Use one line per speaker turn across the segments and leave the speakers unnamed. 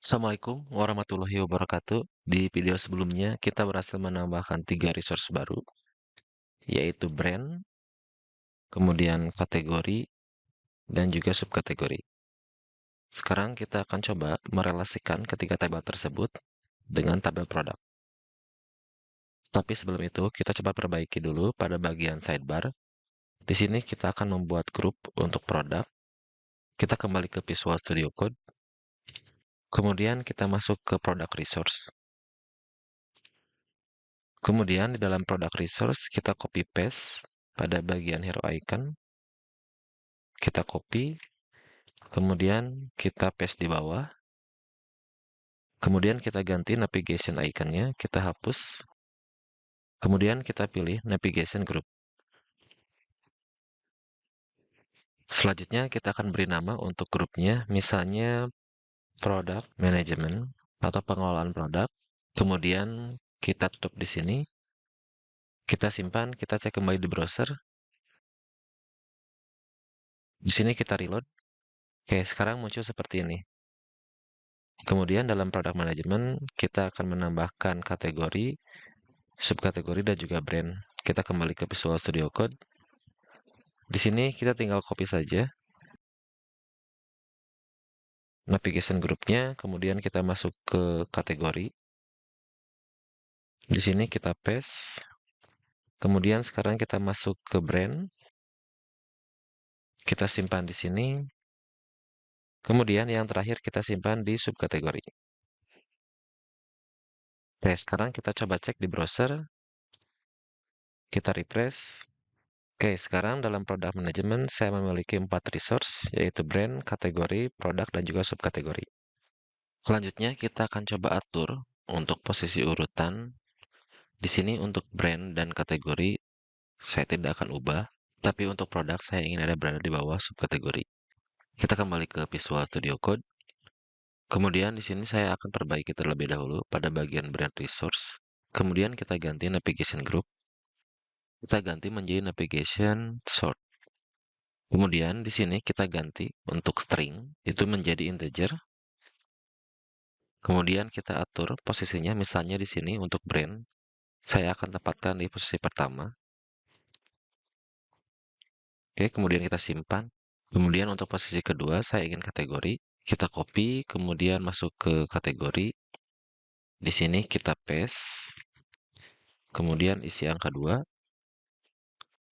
Assalamualaikum warahmatullahi wabarakatuh. Di video sebelumnya, kita berhasil menambahkan 3 resource baru, yaitu brand, kemudian kategori, dan juga subkategori. Sekarang kita akan coba merelasikan ketiga tabel tersebut dengan tabel produk. Tapi sebelum itu, kita coba perbaiki dulu pada bagian sidebar. Di sini kita akan membuat grup untuk produk. Kita kembali ke Visual Studio Code. Kemudian kita masuk ke product resource. Kemudian di dalam product resource, kita copy paste pada bagian hero icon. Kita copy, kemudian kita paste di bawah. Kemudian kita ganti navigation iconnya, kita hapus. Kemudian kita pilih navigation group. Selanjutnya kita akan beri nama untuk grupnya, misalnya product management atau pengelolaan produk. Kemudian kita tutup di sini. Kita simpan, kita cek kembali di browser. Di sini kita reload. Oke, sekarang muncul seperti ini. Kemudian dalam product management, kita akan menambahkan kategori, subkategori, dan juga brand. Kita kembali ke Visual Studio Code. Di sini kita tinggal copy saja navigation groupnya, kemudian kita masuk ke kategori. Di sini kita paste. Kemudian sekarang kita masuk ke brand. Kita simpan di sini. Kemudian yang terakhir kita simpan di subkategori. Oke, sekarang kita coba cek di browser. Kita refresh. Oke, sekarang dalam product management saya memiliki 4 resource, yaitu brand, kategori, produk, dan juga subkategori. Selanjutnya kita akan coba atur untuk posisi urutan. Di sini untuk brand dan kategori saya tidak akan ubah, tapi untuk produk saya ingin ada berada di bawah subkategori. Kita kembali ke Visual Studio Code. Kemudian di sini saya akan perbaiki terlebih dahulu pada bagian brand resource. Kemudian kita ganti navigation group. Kita ganti menjadi navigation sort. Kemudian di sini kita ganti untuk string itu menjadi integer. Kemudian kita atur posisinya, misalnya di sini untuk brand saya akan tempatkan di posisi pertama. Oke, kemudian kita simpan. Kemudian untuk posisi kedua saya ingin kategori. Kita copy, kemudian masuk ke kategori. Di sini kita paste. Kemudian isi angka 2.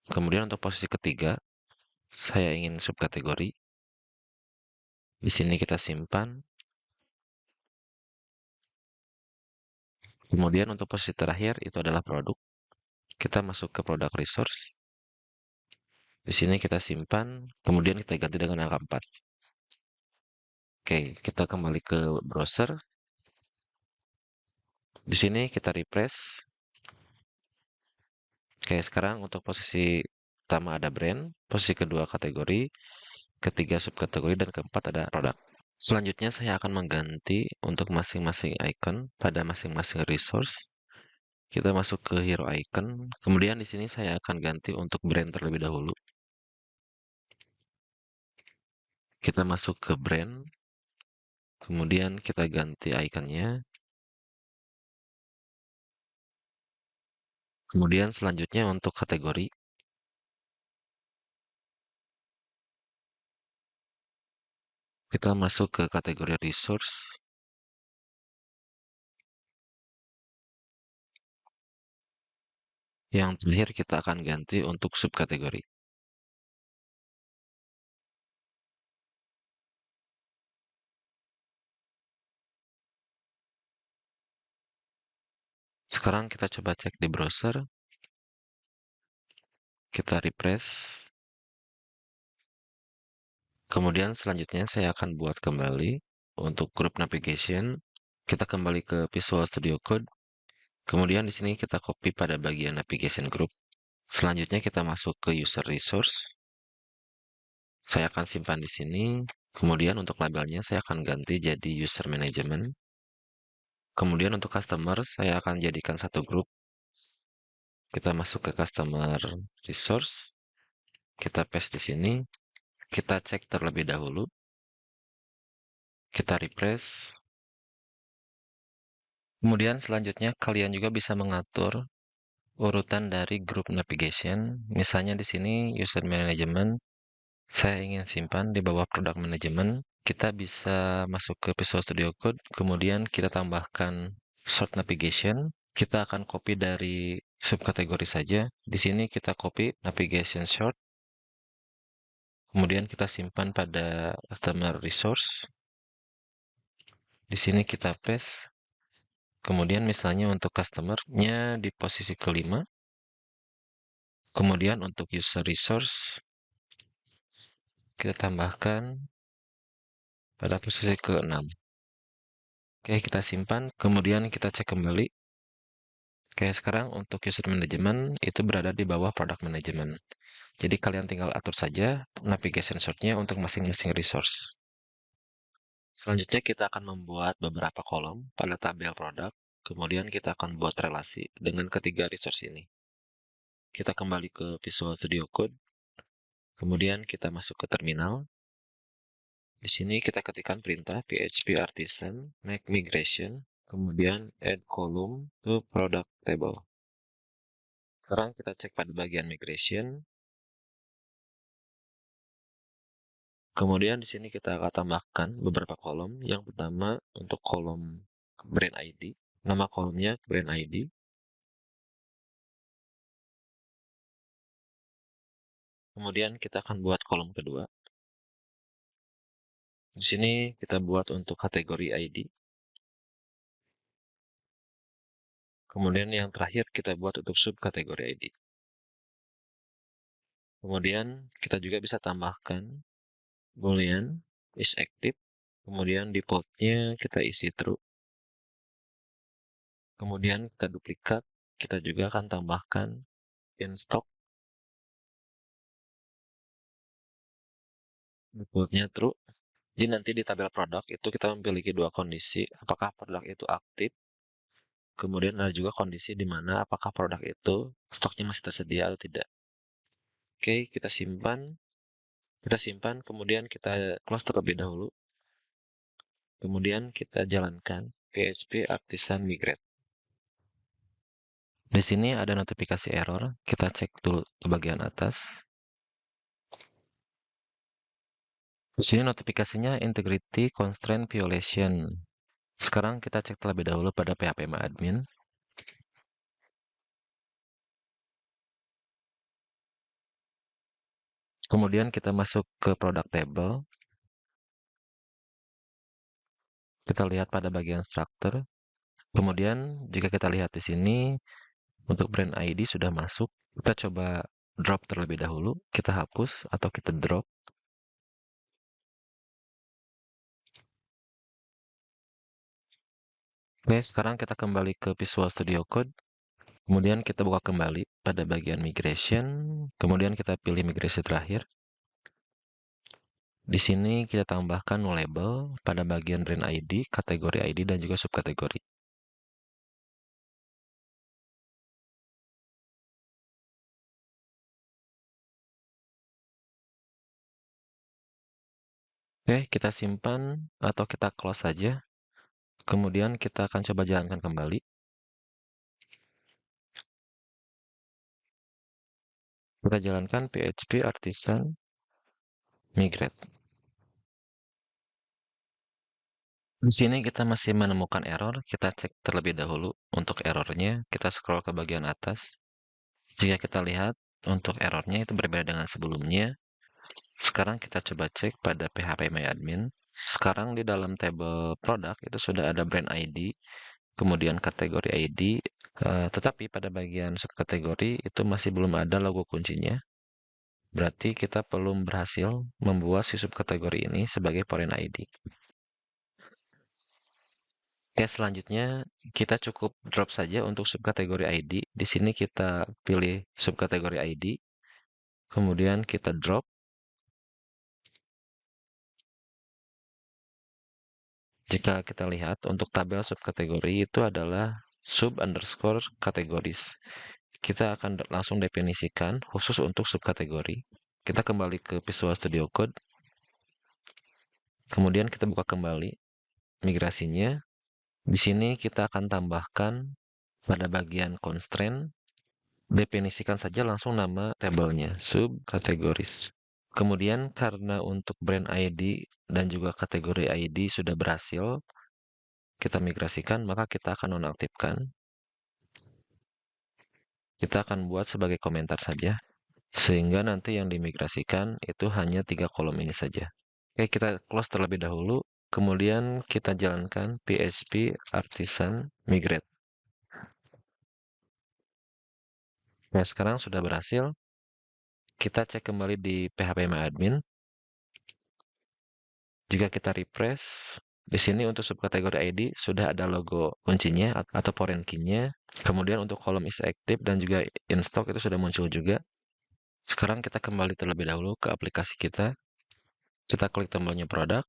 Kemudian untuk posisi ketiga saya ingin subkategori. Di sini kita simpan. Kemudian untuk posisi terakhir itu adalah produk. Kita masuk ke product resource. Di sini kita simpan, kemudian kita ganti dengan angka 4. Oke, kita kembali ke browser. Di sini kita refresh. Oke, sekarang untuk posisi pertama ada brand, posisi kedua kategori, ketiga subkategori, dan keempat ada produk. Selanjutnya saya akan mengganti untuk masing-masing icon pada masing-masing resource. Kita masuk ke hero icon. Kemudian di sini saya akan ganti untuk brand terlebih dahulu. Kita masuk ke brand. Kemudian kita ganti iconnya. Kemudian selanjutnya untuk kategori. Kita masuk ke kategori resource. Yang terakhir kita akan ganti untuk subkategori. Sekarang kita coba cek di browser. Kita refresh. Kemudian selanjutnya saya akan buat kembali untuk group navigation. Kita kembali ke Visual Studio Code. Kemudian di sini kita copy pada bagian navigation group. Selanjutnya kita masuk ke user resource. Saya akan simpan di sini. Kemudian untuk labelnya saya akan ganti jadi user management. Kemudian untuk customer saya akan jadikan satu grup. Kita masuk ke customer resource. Kita paste di sini. Kita cek terlebih dahulu. Kita refresh. Kemudian selanjutnya kalian juga bisa mengatur urutan dari group navigation. Misalnya di sini user management, saya ingin simpan di bawah product management. Kita bisa masuk ke Visual Studio Code, kemudian kita tambahkan short navigation. Kita akan copy dari subkategori saja. Di sini kita copy navigation short, kemudian kita simpan pada customer resource. Di sini kita paste. Kemudian misalnya untuk customer-nya di posisi kelima. Kemudian untuk user resource, kita tambahkan pada posisi ke-6. Oke, kita simpan, kemudian kita cek kembali. Oke, sekarang untuk user management itu berada di bawah product management. Jadi kalian tinggal atur saja navigation short-nya untuk masing-masing resource. Selanjutnya kita akan membuat beberapa kolom pada tabel produk. Kemudian kita akan buat relasi dengan ketiga resource ini. Kita kembali ke Visual Studio Code. Kemudian kita masuk ke terminal. Di sini kita ketikkan perintah php artisan make migration, kemudian add column to product table. Sekarang kita cek pada bagian migration. Kemudian di sini kita akan tambahkan beberapa kolom. Yang pertama untuk kolom brand ID. Nama kolomnya brand ID. Kemudian kita akan buat kolom kedua. Di sini kita buat untuk kategori ID. Kemudian yang terakhir kita buat untuk subkategori ID. Kemudian kita juga bisa tambahkan boolean is active. Kemudian defaultnya kita isi true. Kemudian kita duplikat. Kita juga akan tambahkan in stock. Defaultnya true. Jadi nanti di tabel produk itu kita memiliki dua kondisi. Apakah produk itu aktif. Kemudian ada juga kondisi di mana apakah produk itu stoknya masih tersedia atau tidak. Oke, kita simpan. Kita simpan, kemudian kita close terlebih dahulu. Kemudian kita jalankan PHP Artisan Migrate. Di sini ada notifikasi error. Kita cek dulu ke bagian atas. Di sini notifikasinya Integrity Constraint Violation. Sekarang kita cek terlebih dahulu pada phpMyAdmin. Kemudian kita masuk ke Product Table. Kita lihat pada bagian Structure. Kemudian jika kita lihat di sini, untuk brand ID sudah masuk. Kita coba drop terlebih dahulu. Kita hapus atau kita drop. Oke, sekarang kita kembali ke Visual Studio Code. Kemudian kita buka kembali pada bagian migration. Kemudian kita pilih migrasi terakhir. Di sini kita tambahkan label pada bagian brand ID, kategori ID, dan juga subkategori. Oke, kita simpan atau kita close saja. Kemudian kita akan coba jalankan kembali. Kita jalankan PHP Artisan Migrate. Di sini kita masih menemukan error. Kita cek terlebih dahulu untuk errornya. Kita scroll ke bagian atas. Jika kita lihat untuk errornya itu berbeda dengan sebelumnya. Sekarang kita coba cek pada phpMyAdmin. Sekarang di dalam tabel produk itu sudah ada brand ID, kemudian kategori ID, tetapi pada bagian subkategori itu masih belum ada logo kuncinya. Berarti kita belum berhasil membuat si subkategori ini sebagai foreign ID. Oke, selanjutnya kita cukup drop saja untuk subkategori ID. Di sini kita pilih subkategori ID, kemudian kita drop. Jika kita lihat untuk tabel subkategori itu adalah sub_kategoris. Kita akan langsung definisikan khusus untuk subkategori. Kita kembali ke Visual Studio Code. Kemudian kita buka kembali migrasinya. Di sini kita akan tambahkan pada bagian constraint, definisikan saja langsung nama tabelnya, subkategoris. Kemudian karena untuk brand ID dan juga kategori ID sudah berhasil kita migrasikan, maka kita akan nonaktifkan. Kita akan buat sebagai komentar saja, sehingga nanti yang dimigrasikan itu hanya 3 kolom ini saja. Oke, kita close terlebih dahulu, kemudian kita jalankan PHP Artisan Migrate. Nah, sekarang sudah berhasil. Kita cek kembali di phpMyAdmin. Jika kita refresh, di sini untuk subkategori ID sudah ada logo kuncinya atau foreign key-nya. Kemudian untuk kolom is active dan juga in stock itu sudah muncul juga. Sekarang kita kembali terlebih dahulu ke aplikasi kita. Kita klik tombolnya produk.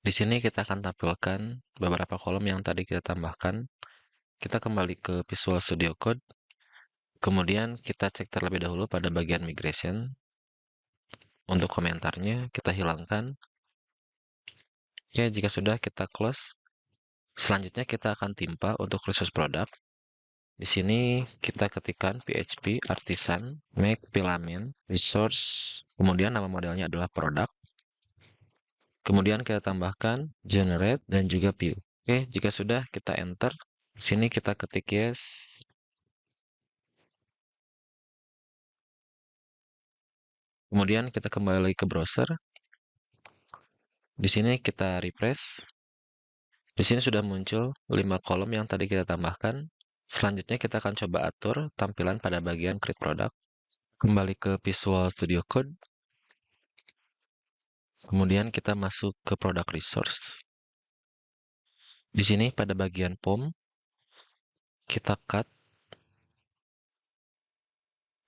Di sini kita akan tampilkan beberapa kolom yang tadi kita tambahkan. Kita kembali ke Visual Studio Code. Kemudian kita cek terlebih dahulu pada bagian migration. Untuk komentarnya kita hilangkan. Oke, jika sudah kita close. Selanjutnya kita akan timpa untuk resource product. Di sini kita ketikkan PHP Artisan Make Filament Resource. Kemudian nama modelnya adalah product. Kemudian kita tambahkan generate dan juga view. Oke, jika sudah kita enter. Di sini kita ketik yes. Kemudian kita kembali ke browser. Di sini kita refresh. Di sini sudah muncul 5 kolom yang tadi kita tambahkan. Selanjutnya kita akan coba atur tampilan pada bagian create product. Kembali ke Visual Studio Code. Kemudian kita masuk ke product resource. Di sini pada bagian form kita cut.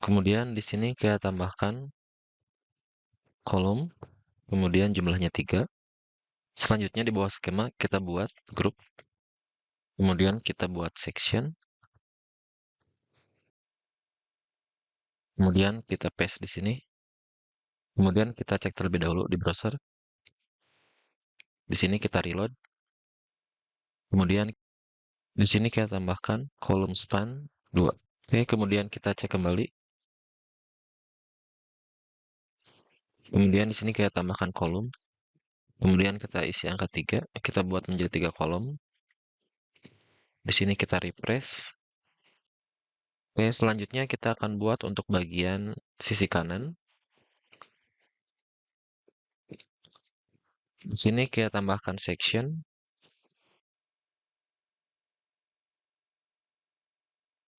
Kemudian di sini kita tambahkan kolom. Kemudian jumlahnya 3. Selanjutnya di bawah skema kita buat group. Kemudian kita buat section. Kemudian kita paste di sini. Kemudian kita cek terlebih dahulu di browser. Di sini kita reload. Kemudian di sini kita tambahkan kolom span 2. Oke, kemudian kita cek kembali. Kemudian di sini kita tambahkan kolom. Kemudian kita isi angka 3. Kita buat menjadi 3 kolom. Di sini kita refresh. Oke, selanjutnya kita akan buat untuk bagian sisi kanan. Di sini kita tambahkan section.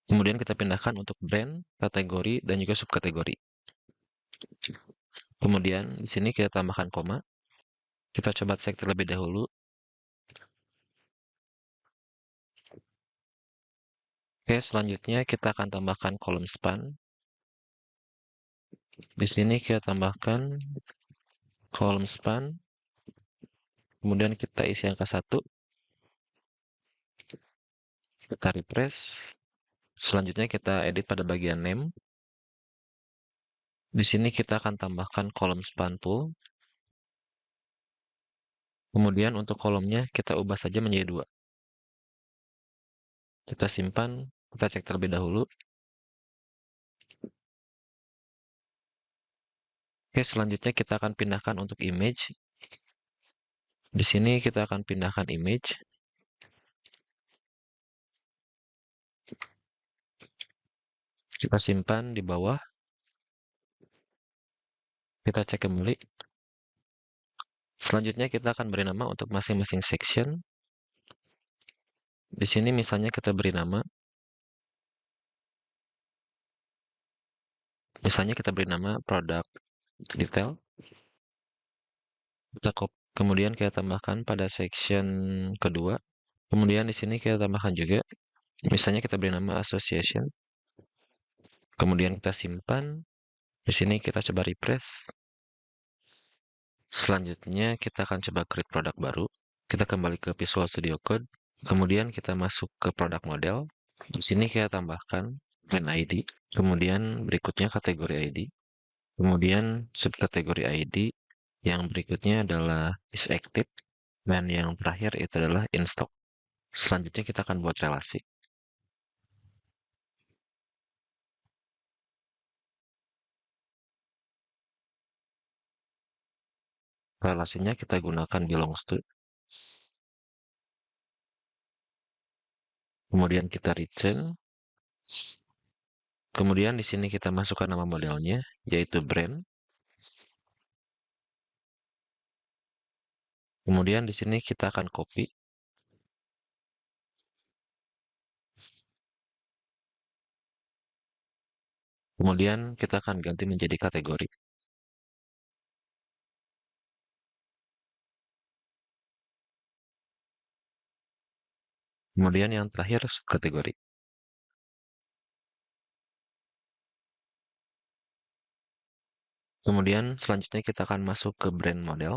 Kemudian kita pindahkan untuk brand, kategori, dan juga subkategori. Kemudian di sini kita tambahkan koma. Kita coba cek terlebih dahulu. Oke, selanjutnya kita akan tambahkan kolom span. Di sini kita tambahkan kolom span. Kemudian kita isi angka 1. Kita refresh. Selanjutnya kita edit pada bagian name. Di sini kita akan tambahkan kolom span full. Kemudian untuk kolomnya kita ubah saja menjadi 2. Kita simpan, kita cek terlebih dahulu. Oke, selanjutnya kita akan pindahkan untuk image. Di sini kita akan pindahkan image. Kita simpan di bawah. Kita cek kembali. Selanjutnya kita akan beri nama untuk masing-masing section. Di sini misalnya kita beri nama. Misalnya kita beri nama product detail. Kemudian kita tambahkan pada section kedua. Kemudian di sini kita tambahkan juga. Misalnya kita beri nama association. Kemudian kita simpan. Di sini kita coba refresh. Selanjutnya kita akan coba create produk baru. Kita kembali ke Visual Studio Code. Kemudian kita masuk ke produk model. Di sini kita tambahkan brand ID. Kemudian berikutnya kategori ID. Kemudian subkategori ID. Yang berikutnya adalah is active. Dan yang terakhir itu adalah in stock. Selanjutnya kita akan buat relasi. Relasinya kita gunakan belongs to. Kemudian kita return. Kemudian di sini kita masukkan nama modelnya, yaitu brand. Kemudian di sini kita akan copy. Kemudian kita akan ganti menjadi kategori. Kemudian yang terakhir subkategori. Kemudian selanjutnya kita akan masuk ke brand model.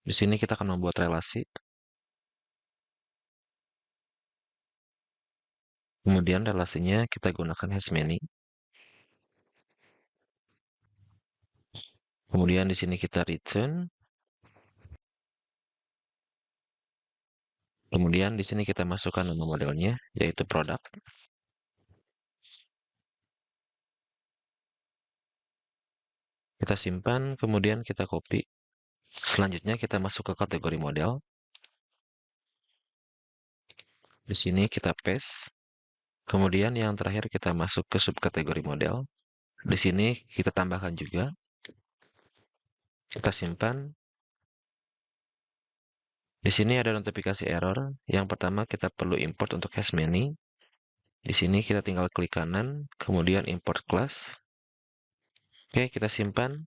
Di sini kita akan membuat relasi. Kemudian relasinya kita gunakan has many. Kemudian di sini kita return. Kemudian di sini kita masukkan nama modelnya, yaitu produk. Kita simpan, kemudian kita copy. Selanjutnya kita masuk ke kategori model. Di sini kita paste. Kemudian yang terakhir kita masuk ke subkategori model. Di sini kita tambahkan juga. Kita simpan. Di sini ada notifikasi error. Yang pertama kita perlu import untuk has many. Di sini kita tinggal klik kanan, kemudian import class. Oke, kita simpan.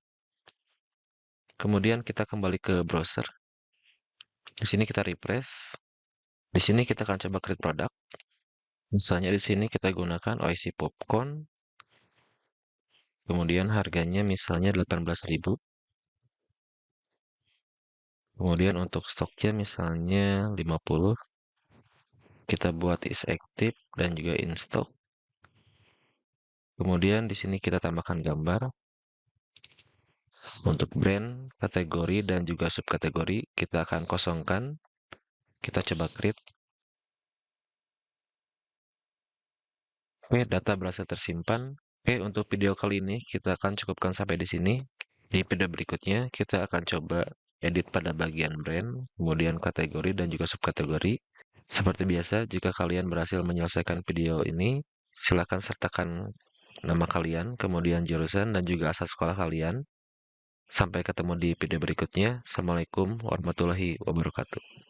Kemudian kita kembali ke browser. Di sini kita refresh. Di sini kita akan coba create produk. Misalnya di sini kita gunakan OIC Popcorn. Kemudian harganya misalnya 18.000. Kemudian untuk stoknya misalnya 50. Kita buat is active dan juga in stock. Kemudian di sini kita tambahkan gambar. Untuk brand, kategori, dan juga subkategori, kita akan kosongkan. Kita coba create. Oke, data berhasil tersimpan. Oke, untuk video kali ini kita akan cukupkan sampai di sini. Di video berikutnya kita akan coba edit pada bagian brand, kemudian kategori dan juga subkategori. Seperti biasa, jika kalian berhasil menyelesaikan video ini, silakan sertakan nama kalian, kemudian jurusan dan juga asal sekolah kalian. Sampai ketemu di video berikutnya. Assalamualaikum warahmatullahi wabarakatuh.